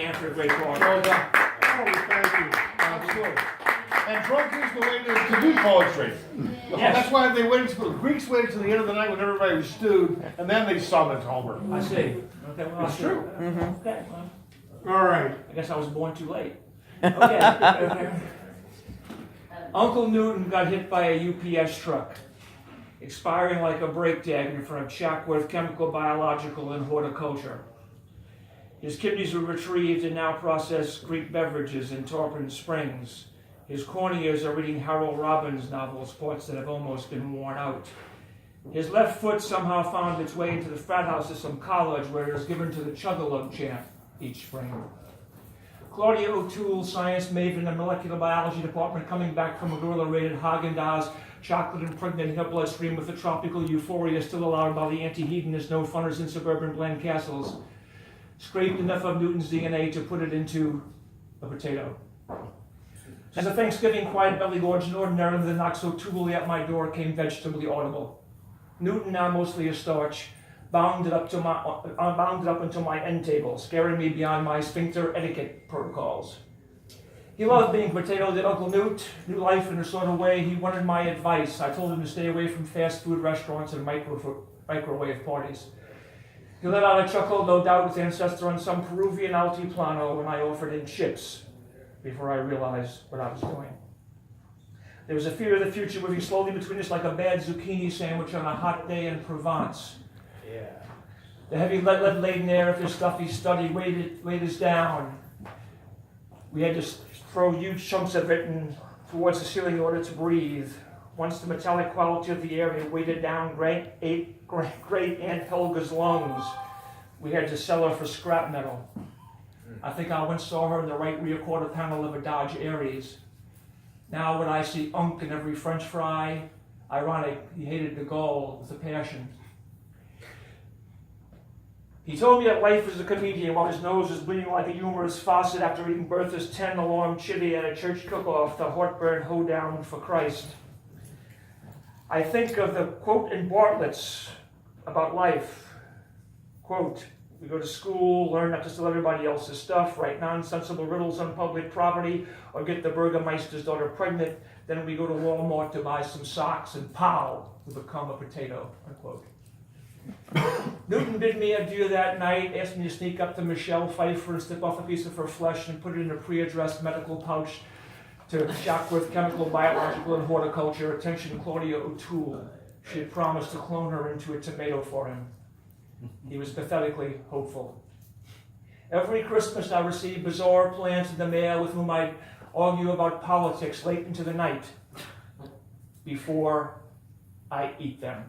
hand for a great cause. Well done. Oh, thank you. Absolutely. And drunk is the way to do poetry. Yes. That's why they waited the Greeks waited till the end of the night when everybody was stewed, and then they summoned Homer. I see. Okay, well, It's true. Okay, well, All right. I guess I was born too late. Okay. Uncle Newton got hit by a UPS truck, expiring like a brake tag in front of Chackworth Chemical, Biological, and Horticulture. His kidneys were retrieved and now process Greek beverages in Torpin Springs. His corneas are reading Harold Robbins novels, parts that have almost been worn out. His left foot somehow found its way into the frat house of some college where it was given to the Chug-a-Lug champ each spring. Claudia O'Toole, science maven in the molecular biology department, coming back from a gorilla-rated Haagen-Dazs, chocolate impregnating her bloodstream with the tropical euphoria still allowed by the anti-hedonist no-funners in suburban Glen Castles, scraped enough of Newton's DNA to put it into a potato. As a Thanksgiving quiet belly gorge ordinarily the knock so tubally at my door came vegetably audible. Newton, now mostly a starch, bounded up into my end table, scaring me beyond my sphincter etiquette protocols. He loved being potato, did Uncle Newt, knew life in a sort of way. He wanted my advice. I told him to stay away from fast food restaurants and microwave parties. He let out a chuckle, no doubt with ancestor on some Peruvian altiplano, when I offered him chips before I realized what I was doing. There was a fear of the future moving slowly between us like a bad zucchini sandwich on a hot day in Provence. Yeah. The heavy lead-laden air of his stuffy study weighed us down. We had to throw huge chunks of it towards the ceiling in order to breathe. Once the metallic quality of the air had weighted down great Aunt Helga's lungs, we had to sell her for scrap metal. I think I once saw her in the right rear quarter panel of a Dodge Aries. Now when I see Unc in every French fry, ironic, he hated de Gaulle with a passion. He told me that life is a comedian while his nose was bleeding like a humorous faucet after eating Bertha's 10-alarm chili at a church cook-off, the heartburn hoedown for Christ. I think of the quote in Bartlett's about life. Quote, we go to school, learn not to steal everybody else's stuff, write nonsensical riddles on public property, or get the Burgermeister's daughter pregnant. Then we go to Walmart to buy some socks, and pow, we become a potato, unquote. Newton bid me adieu that night, asked me to sneak up to Michelle Pfeiffer and snip off a piece of her flesh and put it in a pre-addressed medical pouch to Chackworth Chemical, Biological, and Horticulture. Attention, Claudia O'Toole. She had promised to clone her into a tomato for him. He was pathetically hopeful. Every Christmas I received bizarre plants in the mail with whom I'd argue about politics late into the night before I eat them.